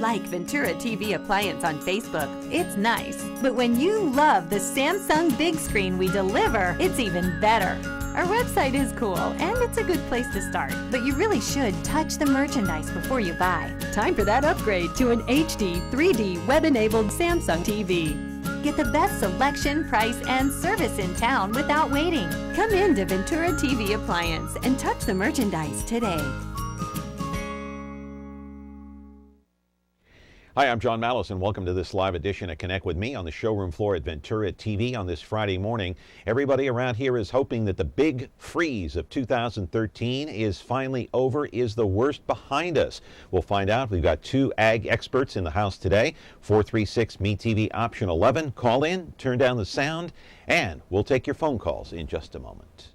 like Ventura TV Appliance on Facebook, it's nice. But when you love the Samsung big screen we deliver, it's even better. Our website is cool, and it's a good place to start. But you really should touch the merchandise before you buy. Time for that upgrade to an HD 3D web-enabled Samsung TV. Get the best selection, price, and service in town without waiting. Come in to Ventura TV Appliance and touch the merchandise today. Hi, I'm John Mallis, and welcome to this live edition of Connect with Me on the showroom floor at Ventura TV on this Friday morning. Everybody around here is hoping that the big freeze of 2013 is finally over, is the worst behind us. We'll find out. We've got two ag experts in the house today. 436 MeTV option 11. Call in, turn down the sound, and we'll take your phone calls in just a moment.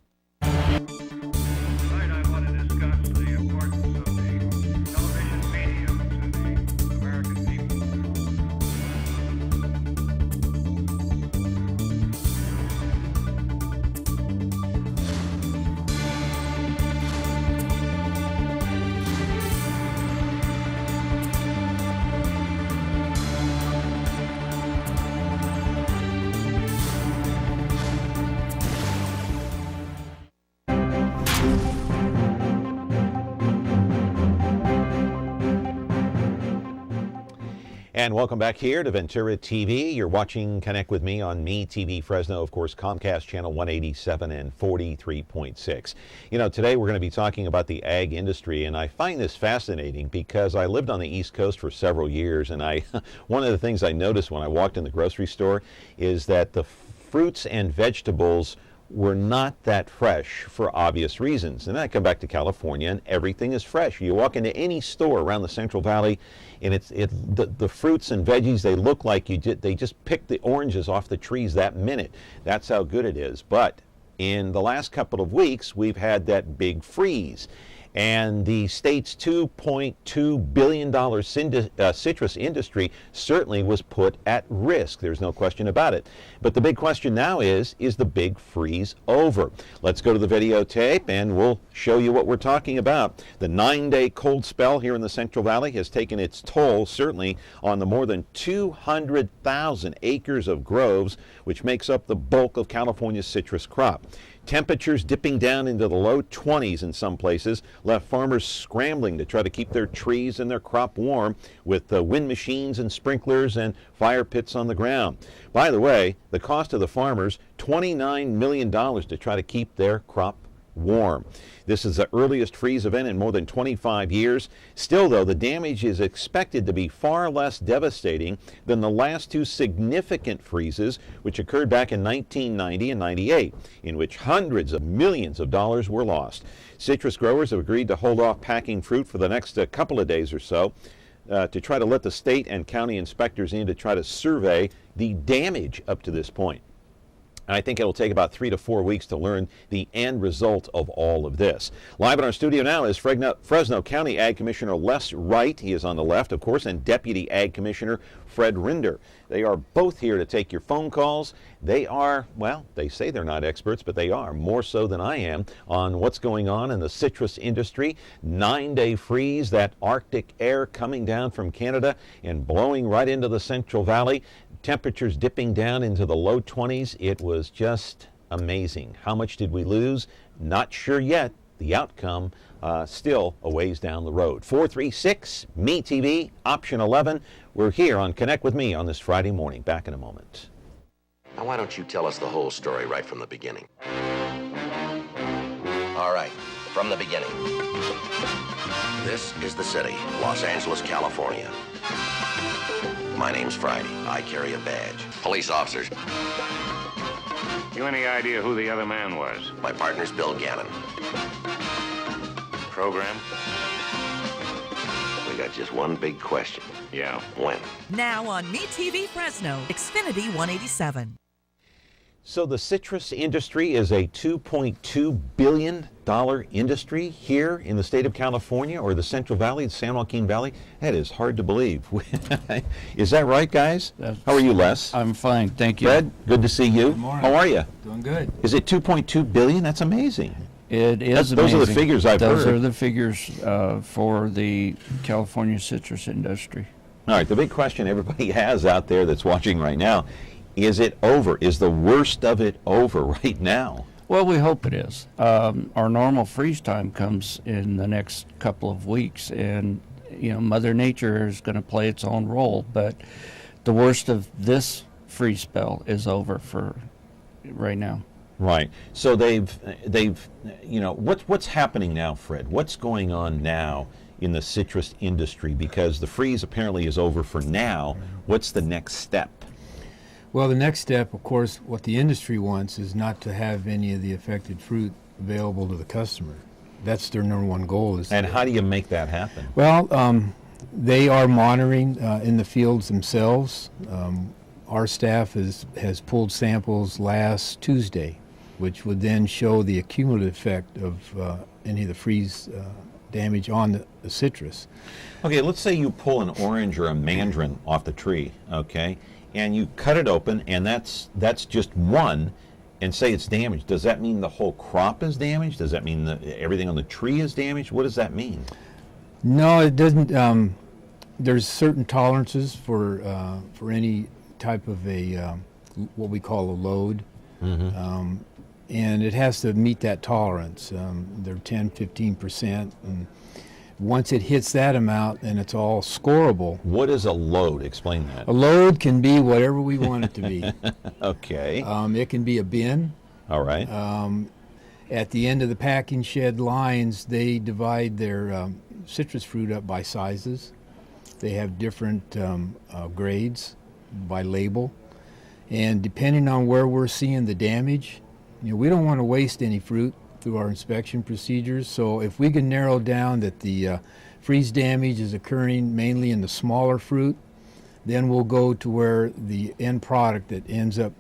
And welcome back here to Ventura TV. You're watching Connect with Me on MeTV Fresno, of course, Comcast channel 187 and 43.6. You know, today we're going to be talking about the ag industry, and I find this fascinating because I lived on the East Coast for several years, and one of the things I noticed when I walked in the grocery store is that the fruits and vegetables were not that fresh for obvious reasons. And then I come back to California and everything is fresh. You walk into any store around the Central Valley and the fruits and veggies, they look like they just picked the oranges off the trees that minute. That's how good it is. But in the last couple of weeks, we've had that big freeze. And the state's $2.2 billion citrus industry certainly was put at risk. There's no question about it. But the big question now is the big freeze over? Let's go to the videotape and we'll show you what we're talking about. The 9-day cold spell here in the Central Valley has taken its toll, certainly, on the more than 200,000 acres of groves, which makes up the bulk of California's citrus crop. Temperatures dipping down into the low 20s in some places left farmers scrambling to try to keep their trees and their crop warm with wind machines and sprinklers and fire pits on the ground. By the way, the cost of the farmers, $29 million to try to keep their crop warm. This is the earliest freeze event in more than 25 years. Still, though, the damage is expected to be far less devastating than the last two significant freezes, which occurred back in 1990 and 98, in which hundreds of millions of dollars were lost. Citrus growers have agreed to hold off packing fruit for the next couple of days or so to try to let the state and county inspectors in to try to survey the damage up to this point. I think it'll take about 3 to 4 weeks to learn the end result of all of this. Live in our studio now is Fresno County Ag Commissioner Les Wright. He is on the left, of course, and Deputy Ag Commissioner Fred Rinder. They are both here to take your phone calls. They are, well, they say they're not experts, but they are, more so than I am, on what's going on in the citrus industry. 9-day freeze, that Arctic air coming down from Canada and blowing right into the Central Valley. Temperatures dipping down into the low 20s. It was just amazing. How much did we lose? Not sure yet. The outcome still a ways down the road. 436 MeTV option 11. We're here on Connect with Me on this Friday morning. Back in a moment. Now, why don't you tell us the whole story right from the beginning? All right, from the beginning. This is the city, Los Angeles, California. My name's Friday. I carry a badge. Police officers. You any idea who the other man was? My partner's Bill Gannon. Program? We got just one big question. Yeah. When? Now on MeTV Fresno, Xfinity 187. So the citrus industry is a $2.2 billion industry here in the state of California, or the Central Valley, the San Joaquin Valley. That is hard to believe. Is that right, guys? How are you, Les? I'm fine, thank you. Fred, good to see you. Good morning. How are you? Doing good. Is it $2.2 billion? That's amazing. It is amazing. Those are the figures I've heard. Those are the figures for the California citrus industry. All right, the big question everybody has out there that's watching right now, is it over? Is the worst of it over right now? Well, we hope it is. Our normal freeze time comes in the next couple of weeks, and Mother Nature is going to play its own role. But the worst of this freeze spell is over for right now. Right. So they've what's happening now, Fred? What's going on now in the citrus industry? Because the freeze apparently is over for now. What's the next step? Well, the next step, of course, what the industry wants is not to have any of the affected fruit available to the customer. That's their number one goal. And how do you make that happen? Well, they are monitoring in the fields themselves. Our staff has pulled samples last Tuesday, which would then show the accumulative effect of any of the freeze damage on the citrus. Okay, let's say you pull an orange or a mandarin off the tree, okay, and you cut it open, and that's just one, and say it's damaged. Does that mean the whole crop is damaged? Does that mean that everything on the tree is damaged? What does that mean? No, it doesn't. There's certain tolerances for any type of a what we call a load. Mm-hmm. And it has to meet that tolerance. They're 10-15%, and once it hits that amount, then it's all scoreable. What is a load? Explain that. A load can be whatever we want it to be. Okay. It can be a bin. All right. At the end of the packing shed lines, they divide their citrus fruit up by sizes. They have different grades by label, and depending on where we're seeing the damage, we don't want to waste any fruit through our inspection procedures. So if we can narrow down that the freeze damage is occurring mainly in the smaller fruit, then we'll go to where the end product that ends up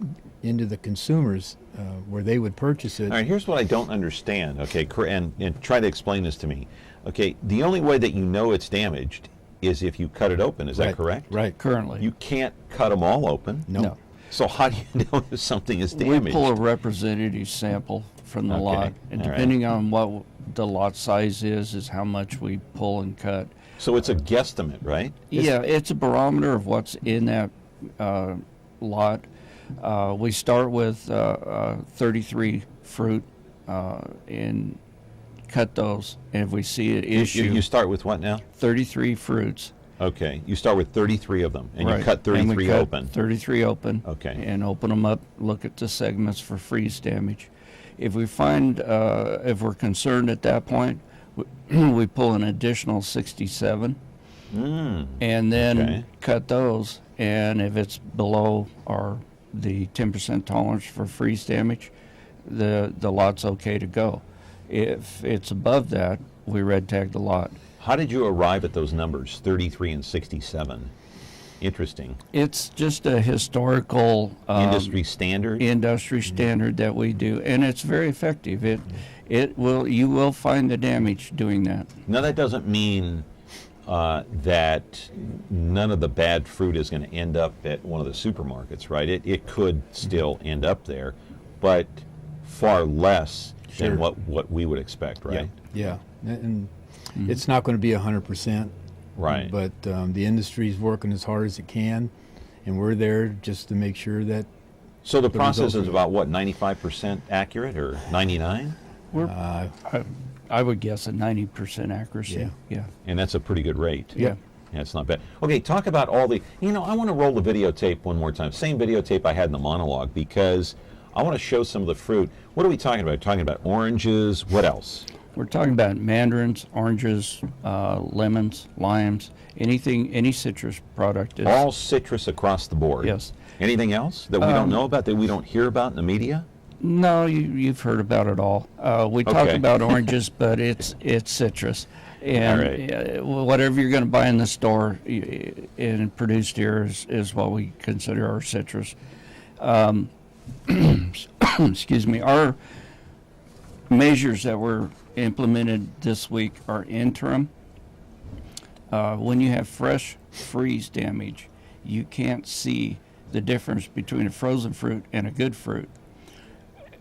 into the consumers, where they would purchase it. All right, here's what I don't understand, okay, and try to explain this to me. Okay, the only way that you know it's damaged is if you cut it open, is that correct? Right. Currently. You can't cut them all open? No. So how do you know if something is damaged? We pull a representative sample from the lot, and depending on what the lot size is how much we pull and cut. So it's a guesstimate, right? Yeah, it's a barometer of what's in that lot. We start with 33 fruit and cut those, and if we see an issue... You start with what now? 33 fruits. Okay, you start with 33 of them, and Right. you cut 33 open. 33 open. Okay. And open them up, look at the segments for freeze damage. If we find, if we're concerned at that point, we pull an additional 67, and then cut those. And if it's below the 10% tolerance for freeze damage, the lot's okay to go. If it's above that, we red tag the lot. How did you arrive at those numbers, 33 and 67? Interesting. It's just a historical Industry standard? industry standard that we do, and it's very effective. You will find the damage doing that. Now that doesn't mean that none of the bad fruit is going to end up at one of the supermarkets, right? It could still end up there, but far less than what we would expect, right? Yeah. And it's not going to be 100%. Right. But the industry is working as hard as it can, and we're there just to make sure that. So the process is about what, 95% accurate or 99? I would guess a 90% accuracy. Yeah. And that's a pretty good rate. Yeah. Yeah, it's not bad. Okay, talk about all the, I want to roll the videotape one more time. Same videotape I had in the monologue, because I want to show some of the fruit. What are we talking about? We're talking about oranges. What else? We're talking about mandarins, oranges, lemons, limes, any citrus product. All citrus across the board. Yes. Anything else that we don't know about, that we don't hear about in the media? No, you've heard about it all. We talk about oranges, but it's citrus. And whatever you're going to buy in the store and produced here is what we consider our citrus. Excuse me. Our measures that were implemented this week are interim. When you have fresh freeze damage, you can't see the difference between a frozen fruit and a good fruit.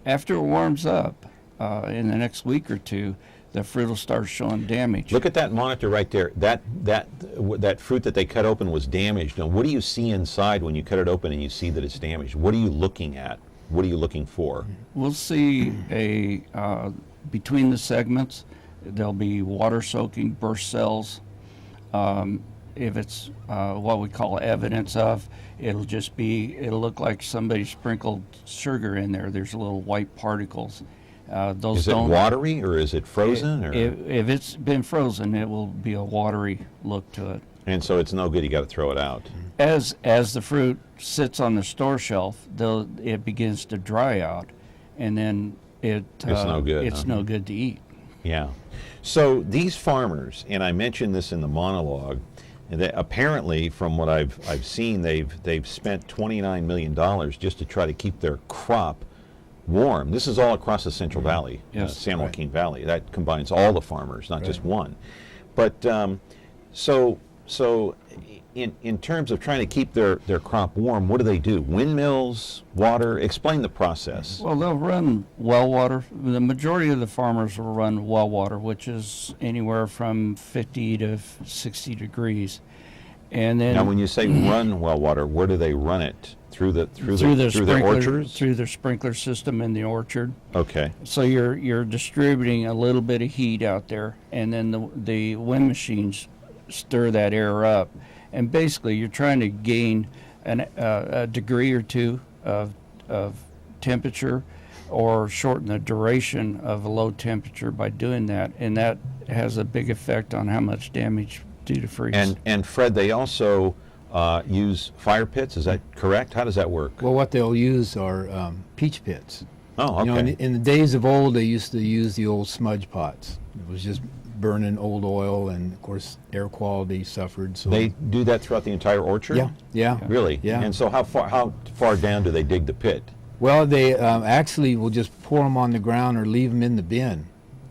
After it warms up in the next week or two, the fruit will start showing damage. Look at that monitor right there. That fruit that they cut open was damaged. Now, what do you see inside when you cut it open and you see that it's damaged? What are you looking at? What are you looking for? We'll see between the segments, there'll be water soaking, burst cells. If it's what we call evidence of, it'll look like somebody sprinkled sugar in there. There's little white particles. Those is it watery or is it frozen? If it's been frozen, it will be a watery look to it. And so it's no good. You got to throw it out. As the fruit sits on the store shelf, it begins to dry out, and then it's no good. It's no good to eat. Yeah. So these farmers, and I mentioned this in the monologue, that apparently, from what I've seen, they've spent $29 million just to try to keep their crop warm. This is all across the Central Valley, yes, San Joaquin Valley. That combines all the farmers, not just one. But so in terms of trying to keep their crop warm, what do? Windmills, water? Explain the process. Well, they'll run well water. The majority of the farmers will run well water, which is anywhere from 50 to 60 degrees. And then, now, when you say run well water, where do they run it? Through their orchards? Through their sprinkler system in the orchard. Okay. So you're distributing a little bit of heat out there, and then the wind machines stir that air up, and basically you're trying to gain a degree or two of temperature, or shorten the duration of a low temperature by doing that, and that has a big effect on how much damage due to freeze. And Fred, they also use fire pits, is that correct? How does that work? Well, what they'll use are peach pits. Oh, okay. You know, in the days of old, they used to use the old smudge pots. It was just burning old oil, and of course air quality suffered. So they do that throughout the entire orchard? Yeah. Really? Yeah. And so how far down do they dig the pit? Well, they actually will just pour them on the ground or leave them in the bin.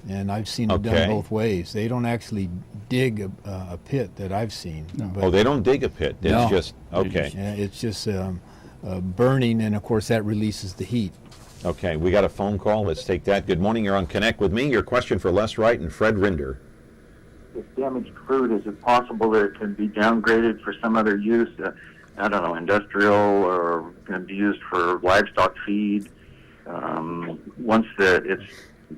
And I've seen it done both ways. They don't actually dig a pit that I've seen. No. But They don't dig a pit. It's just, okay. It's just burning, and of course that releases the heat. Okay, we got a phone call. Let's take that. Good morning. You're on Connect with Me. Your question for Les Wright and Fred Rinder. If damaged fruit, is it possible that it can be downgraded for some other use? I don't know, industrial, or can be used for livestock feed? Once it's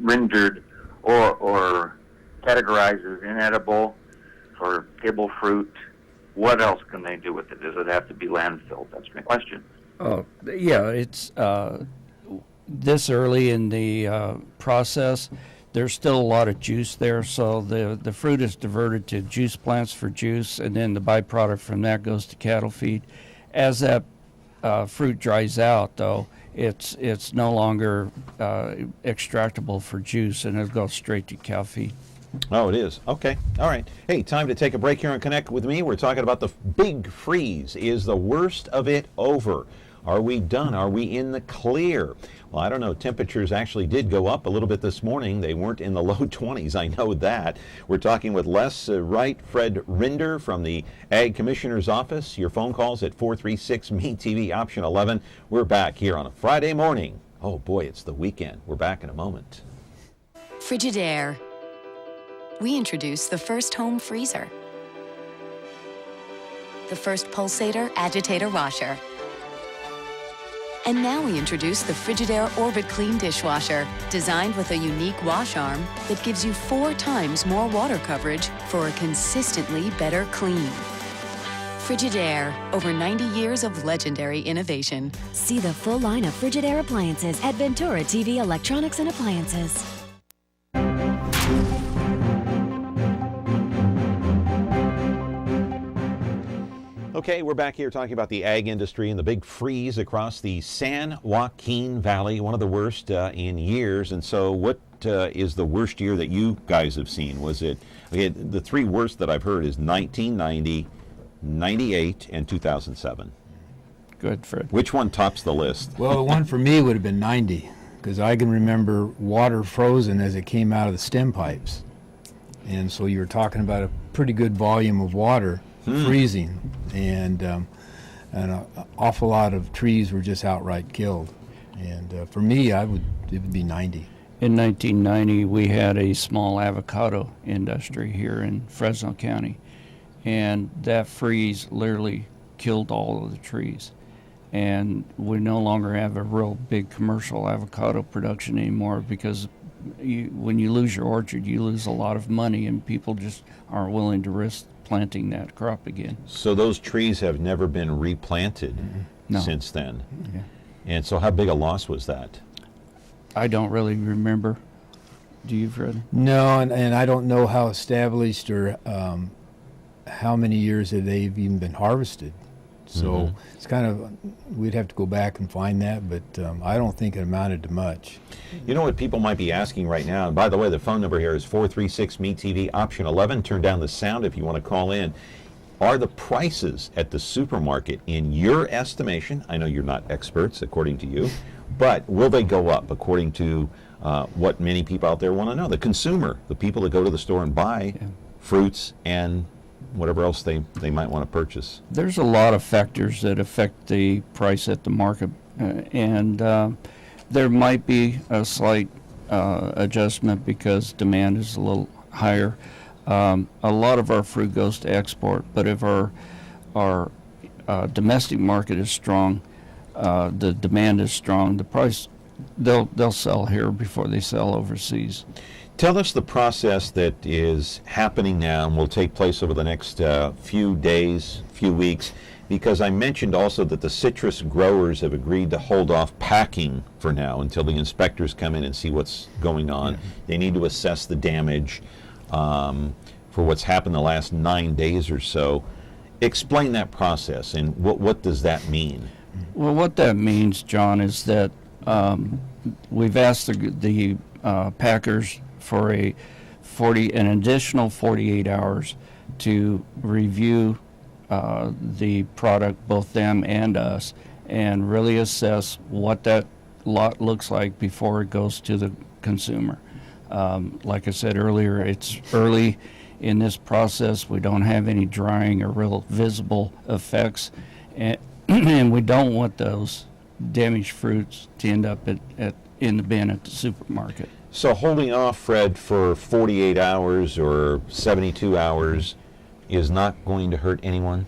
rendered or categorized as inedible for table fruit, what else can they do with it? Does it have to be landfilled? That's my question. Oh, yeah, it's this early in the process. There's still a lot of juice there, so the fruit is diverted to juice plants for juice, and then the byproduct from that goes to cattle feed. As that fruit dries out, though, it's no longer extractable for juice, and it'll go straight to cow feed. Oh, it is. Okay. All right. Hey, time to take a break here on Connect with Me. We're talking about the big freeze. Is the worst of it over? Are we done? Are we in the clear? Well, I don't know. Temperatures actually did go up a little bit this morning. They weren't in the low 20s. I know that. We're talking with Les Wright, Fred Rinder from the Ag Commissioner's Office. Your phone calls at 436 MeTV option 11. We're back here on a Friday morning. Oh boy, it's the weekend. We're back in a moment. Frigidaire. We introduced the first home freezer, the first pulsator agitator washer, and now we introduce the Frigidaire Orbit Clean dishwasher, designed with a unique wash arm that gives you 4 times more water coverage for a consistently better clean. Frigidaire, over 90 years of legendary innovation. See the full line of Frigidaire appliances at Ventura TV Electronics and Appliances. Okay, we're back here talking about the ag industry and the big freeze across the San Joaquin Valley, one of the worst in years. And so what is the worst year that you guys have seen? Was it, okay, the 3 worst that I've heard is 1990, 98, and 2007. Good, Fred. Which one tops the list? Well, the one for me would have been 90, because I can remember water frozen as it came out of the stem pipes. And so you were talking about a pretty good volume of water freezing, and an awful lot of trees were just outright killed. And for me, it would be 90. In 1990, we had a small avocado industry here in Fresno County, and that freeze literally killed all of the trees. And we no longer have a real big commercial avocado production anymore because when you lose your orchard, you lose a lot of money, and people just aren't willing to risk planting that crop again. So those trees have never been replanted since then. Yeah. And so how big a loss was that? I don't really remember. Do you, Fred? No, and I don't know how established or how many years that they've even been harvested. So it's kind of, we'd have to go back and find that, but I don't think it amounted to much. You know what people might be asking right now, and by the way, the phone number here is 436-MeTV, option 11. Turn down the sound if you want to call in. Are the prices at the supermarket, in your estimation, I know you're not experts according to you, but will they go up according to what many people out there want to know? The consumer, the people that go to the store and buy fruits and whatever else they might want to purchase. There's a lot of factors that affect the price at the market, and there might be a slight adjustment because demand is a little higher. A lot of our fruit goes to export, but if our domestic market is strong, the demand is strong, the price, they'll sell here before they sell overseas. Tell us the process that is happening now and will take place over the next few days, few weeks, because I mentioned also that the citrus growers have agreed to hold off packing for now until the inspectors come in and see what's going on. They need to assess the damage for what's happened the last 9 days or so. Explain that process and what does that mean? Well, what that means, John, is that we've asked the packers for an additional 48 hours to review the product, both them and us, and really assess what that lot looks like before it goes to the consumer. Like I said earlier, it's early in this process. We don't have any drying or real visible effects, and we don't want those damaged fruits to end up in the bin at the supermarket. So holding off, Fred, for 48 hours or 72 hours is not going to hurt anyone?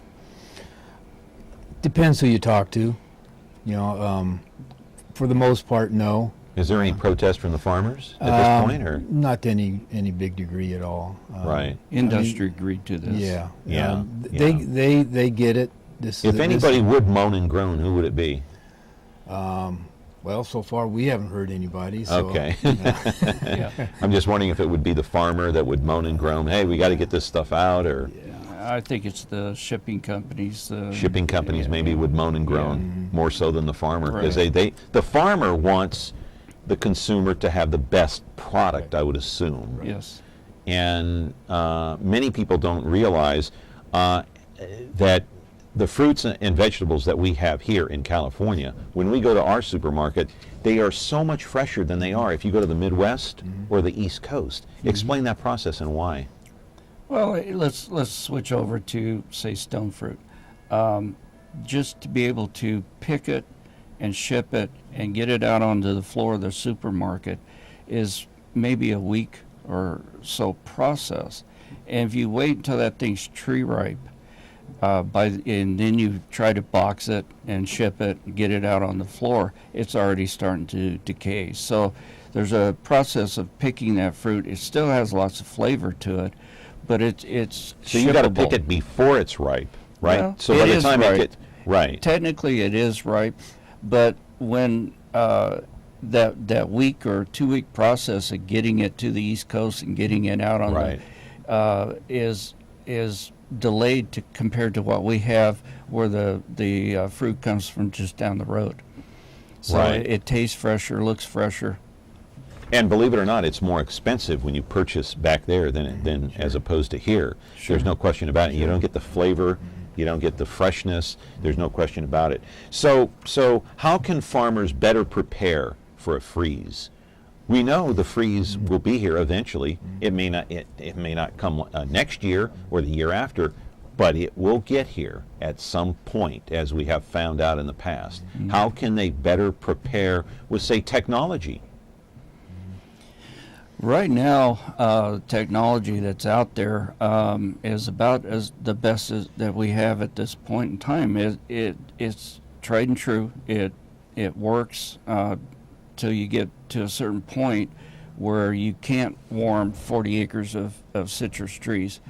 Depends who you talk to. You know, for the most part, no. Is there any protest from the farmers at this point, or not to any big degree at all? Right. Industry agreed to this. Yeah. Yeah. They get it. If anybody would moan and groan, who would it be? Well, so far we haven't heard anybody. So, okay. Yeah. I'm just wondering if it would be the farmer that would moan and groan, hey, we got to get this stuff out, or... I think it's the shipping companies. Shipping companies maybe would moan and groan more so than the farmer, because Right. the farmer wants the consumer to have the best product, I would assume. Yes. And many people don't realize that the fruits and vegetables that we have here in California, when we go to our supermarket, they are so much fresher than they are if you go to the Midwest or the East Coast. Explain that process and why. Well, let's switch over to, say, stone fruit. Just to be able to pick it and ship it and get it out onto the floor of the supermarket is maybe a week or so process. And if you wait until that thing's tree ripe, and then you try to box it and ship it and get it out on the floor, it's already starting to decay. So there's a process of picking that fruit. It still has lots of flavor to it, but it's So you got to shippable. pick it before it's ripe, right? Well, so it by the is time ripe. it right. Technically, it is ripe, but when that week or 2 week process of getting it to the East Coast and getting it out on Right. is delayed compared to what we have, where the fruit comes from just down the road. So Right. it tastes fresher, looks fresher. And believe it or not, it's more expensive when you purchase back there than as opposed to here. There's no question about it. You don't get the flavor, you don't get the freshness. There's no question about it. So how can farmers better prepare for a freeze? We know the freeze will be here eventually. It may not come next year or the year after, but it will get here at some point, as we have found out in the past. How can they better prepare with, say, technology? Right now, technology that's out there is about as the best that we have at this point in time. It's tried and true. It works till you get to a certain point where you can't warm 40 acres of citrus trees.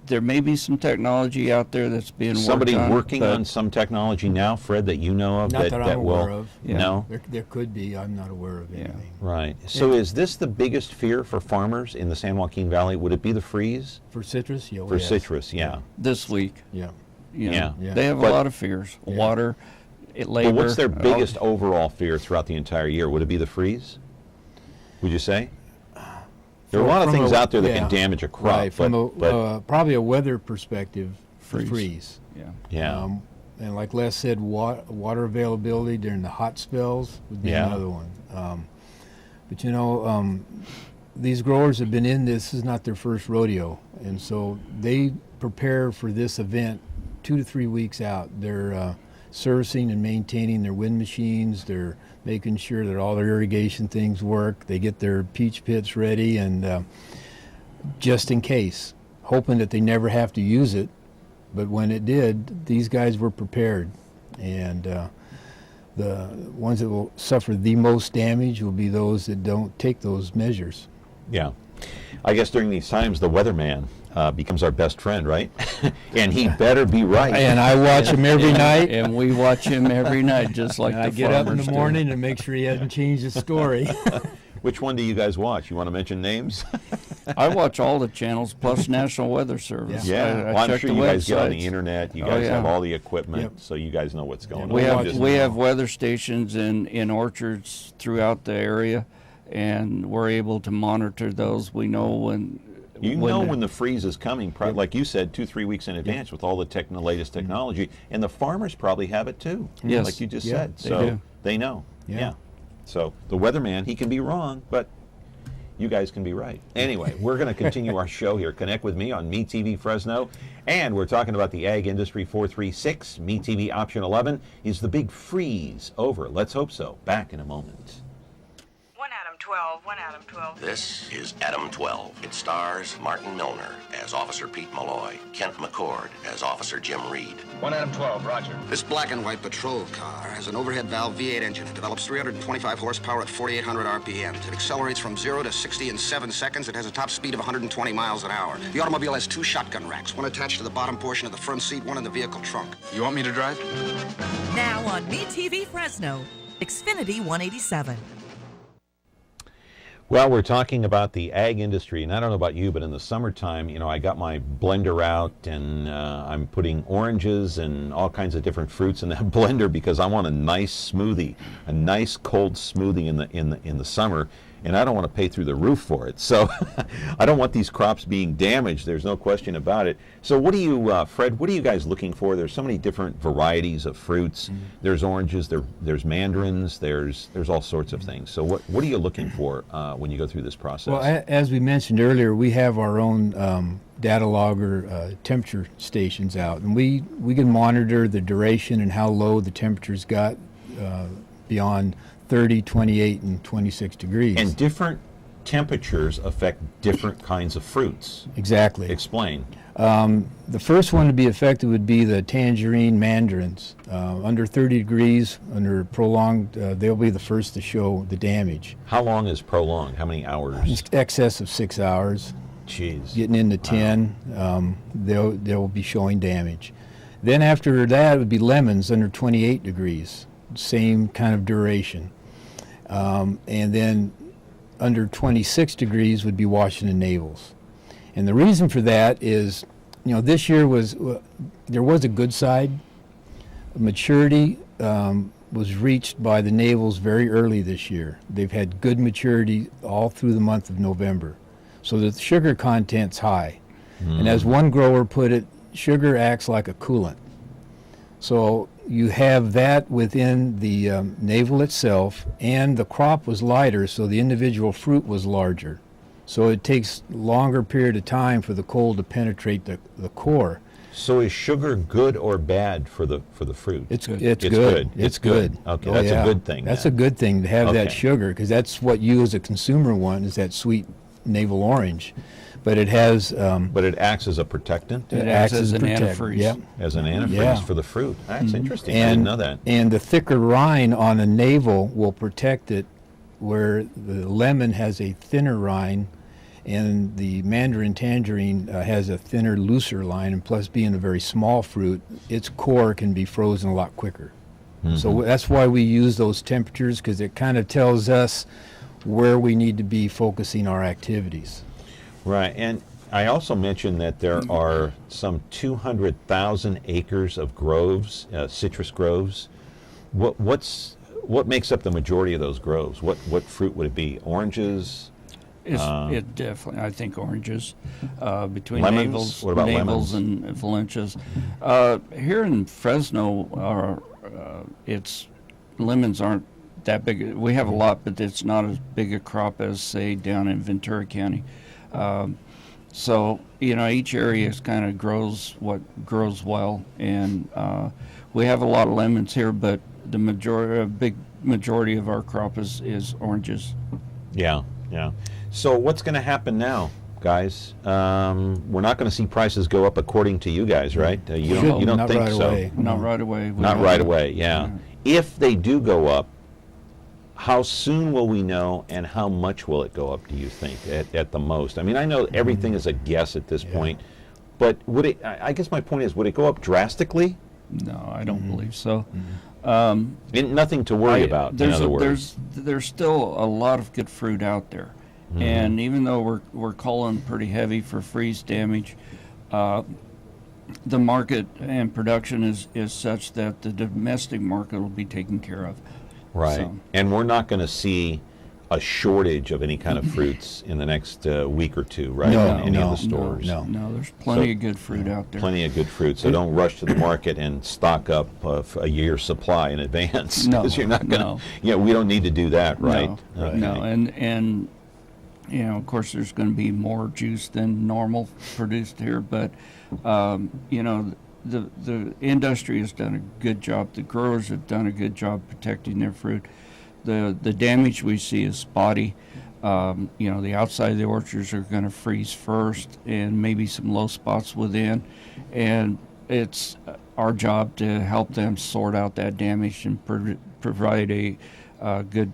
There may be some technology out there that's being Somebody worked on. working on some technology now, Fred, that you know of? Not that I'm will, aware of. Yeah. No? There could be. I'm not aware of anything. Right. So is this the biggest fear for farmers in the San Joaquin Valley? Would it be the freeze? For citrus? Yeah. For yes. citrus, yeah. This week. Yeah. You know, Yeah. They have But- a lot of fears. Yeah. Water, labor. But what's their biggest overall fear throughout the entire year? Would it be the freeze? Would you say? There are a lot of From things out there that yeah. can damage a crop. Right. From but probably a weather perspective, Freeze. freeze. Yeah. yeah. And like Les said, water availability during the hot spells would be Yeah. another one. But you know, these growers have been in this. This is not their first rodeo, and so they prepare for this event 2 to 3 weeks out. They're servicing and maintaining their wind machines. They're making sure that all their irrigation things work. They get their peach pits ready, and just in case, hoping that they never have to use it. But when it did, these guys were prepared, and the ones that will suffer the most damage will be those that don't take those measures. Yeah. I guess during these times, the weatherman becomes our best friend, right? And he better be right. And I watch him every night. And we watch him every night, just like And the I get up in farmers the do. morning and make sure he hasn't changed his story. Which one do you guys watch? You want to mention names? I watch all the channels plus National Weather Service. Yeah. I Well, I'm check sure the you guys get on the websites. internet. You Oh, guys yeah. have all the equipment, Yep. so you guys know what's going on. We I'm have just- we have weather stations in orchards throughout the area, and we're able to monitor those. We know when You know when the freeze is coming, like you said, 2-3 weeks in advance with all the latest technology, and the farmers probably have it too, Yes. like you just Yeah, said. they So do. they know. Yeah. So the weatherman, he can be wrong, but you guys can be right. Anyway, we're going to continue our show here. Connect with me on MeTV Fresno, and we're talking about the Ag Industry 436. MeTV Option 11 is the big freeze over. Let's hope so. Back in a moment. 1 Adam 12. This is Adam 12. It stars Martin Milner as Officer Pete Malloy, Kent McCord as Officer Jim Reed. 1 Adam 12, roger. This black and white patrol car has an overhead valve V8 engine. It develops 325 horsepower at 4,800 RPMs. It accelerates from 0 to 60 in 7 seconds. It has a top speed of 120 miles an hour. The automobile has 2 shotgun racks, one attached to the bottom portion of the front seat, one in the vehicle trunk. You want me to drive? Now on MeTV Fresno, Xfinity 187. Well, we're talking about the ag industry, and I don't know about you, but in the summertime, you know, I got my blender out, and I'm putting oranges and all kinds of different fruits in that blender because I want a nice smoothie, a nice cold smoothie in the summer, and I don't want to pay through the roof for it. So I don't want these crops being damaged. There's no question about it. So what do you, Fred? What are you guys looking for? There's so many different varieties of fruits. Mm-hmm. There's oranges. There's mandarins. There's all sorts of things. So what are you looking for when you go through this process? Well, as we mentioned earlier, we have our own data logger temperature stations out, and we can monitor the duration and how low the temperatures got beyond 30, 28, and 26 degrees. And different temperatures affect different kinds of fruits. Exactly. Explain. The first one to be affected would be the tangerine mandarins. Under 30 degrees, under prolonged, they'll be the first to show the damage. How long is prolonged? How many hours? It's excess of 6 hours. Jeez. Getting into 10, they'll be showing damage. Then after that, it would be lemons under 28 degrees. Same kind of duration. And then under 26 degrees would be Washington navels. And the reason for that is, you know, this year there was a good side. Maturity was reached by the navels very early this year. They've had good maturity all through the month of November. So the sugar content's high. And as one grower put it, sugar acts like a coolant. So you have that within the navel itself, and the crop was lighter, so the individual fruit was larger. So it takes longer period of time for the cold to penetrate the core. So is sugar good or bad for the fruit? It's good. It's good. Okay, that's a good thing. That's then. a good thing to have that Okay. sugar, because that's what you as a consumer want, is that sweet navel orange. But it has. But it acts as a protectant. It acts as an protect- antifreeze. Yep. As an antifreeze Yeah. for the fruit. That's interesting. I And, didn't know that. And the thicker rind on the navel will protect it, where the lemon has a thinner rind, and the mandarin tangerine has a thinner, looser line, and plus being a very small fruit, its core can be frozen a lot quicker. So that's why we use those temperatures, because it kind of tells us where we need to be focusing our activities. Right, and I also mentioned that there are some 200,000 acres of groves, citrus groves. What makes up the majority of those groves? What fruit would it be? Oranges? It definitely, I think oranges, between Lemons? navels, What about navels lemons? and Valencias. Here in Fresno, lemons aren't that big. We have a lot, but it's not as big a crop as, say, down in Ventura County. So, each area kind of grows what grows well, and we have a lot of lemons here, but a big majority of our crop is oranges. Yeah. So what's going to happen now, guys? We're not going to see prices go up according to you guys, right? You don't Not think right so? away. Not right away. Not right away, yeah. If they do go up, how soon will we know, and how much will it go up, do you think, at the most? I mean, I know everything is a guess at this point, but I guess my point is, would it go up drastically? No, I don't believe so. Nothing to worry about, in other words. There's still a lot of good fruit out there, and even though we're calling pretty heavy for freeze damage, the market and production is such that the domestic market will be taken care of. Right. So. And we're not going to see a shortage of any kind of fruits in the next week or two, right? No, in any of the stores. No. No, there's plenty of good fruit out there. Plenty of good fruit. So don't rush to the market and stock up a year's supply in advance. No, 'Cause you're not going to. We don't need to do that, right? No, Okay. no, and of course, there's going to be more juice than normal produced here, but the industry has done a good job. The growers have done a good job protecting their fruit. The damage we see is spotty. The outside of the orchards are going to freeze first, and maybe some low spots within, and it's our job to help them sort out that damage and provide a good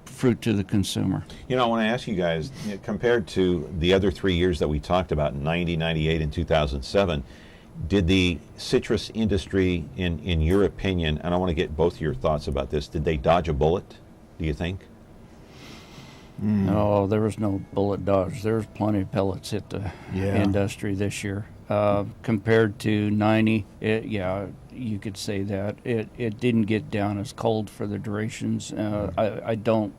fruit to the consumer. I want to ask you guys, compared to the other 3 years that we talked about, 90, 98, and 2007, did the citrus industry, in your opinion, and I want to get both your thoughts about this, did they dodge a bullet, do you think? No, there was no bullet dodge. There was plenty of pellets hit the industry this year. Compared to 90, you could say that. It didn't get down as cold for the durations. I don't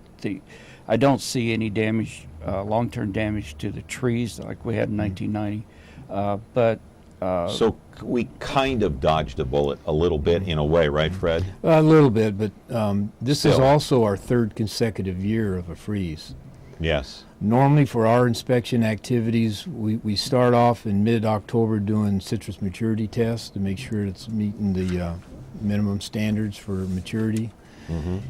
see any damage, long-term damage to the trees like we had in 1990. But so we kind of dodged a bullet a little bit in a way, right, Fred? A little bit, but this is Still. also our third consecutive year of a freeze. Yes. Normally for our inspection activities, we start off in mid-October doing citrus maturity tests to make sure it's meeting the minimum standards for maturity.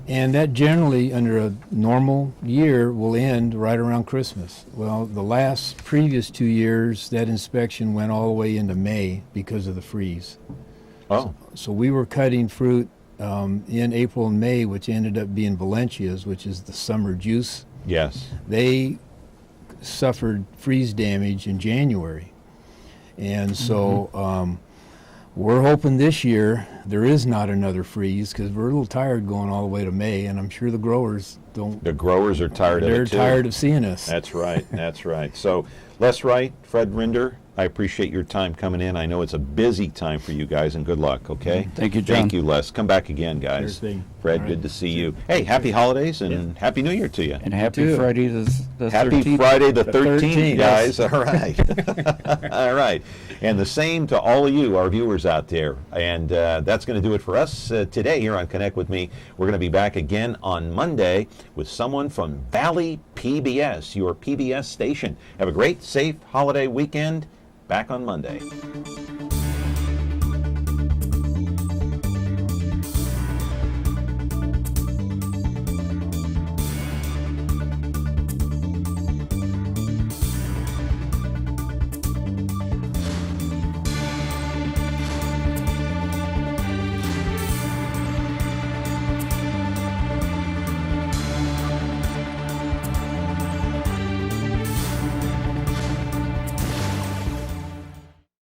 And that generally, under a normal year, will end right around Christmas. Well, the previous 2 years, that inspection went all the way into May because of the freeze. Oh. So we were cutting fruit in April and May, which ended up being Valencias, which is the summer juice. Yes. They suffered freeze damage in January. And so we're hoping this year there is not another freeze, because we're a little tired going all the way to May, and I'm sure the growers don't. The growers are tired of it, too. They're tired of seeing us. That's right. That's right. So, Les Wright, Fred Rinder, I appreciate your time coming in. I know it's a busy time for you guys, and good luck, okay? Thank you, John. Thank you, Les. Come back again, guys. Sure thing. Fred, All right. good to see you. Hey, happy holidays and Happy New Year to you. And happy Friday the 13th. Happy Friday the 13th, guys. yes. All right. All right. And the same to all of you, our viewers out there. And that's going to do it for us today here on Connect With Me. We're going to be back again on Monday with someone from Valley PBS, your PBS station. Have a great, safe holiday weekend. Back on Monday.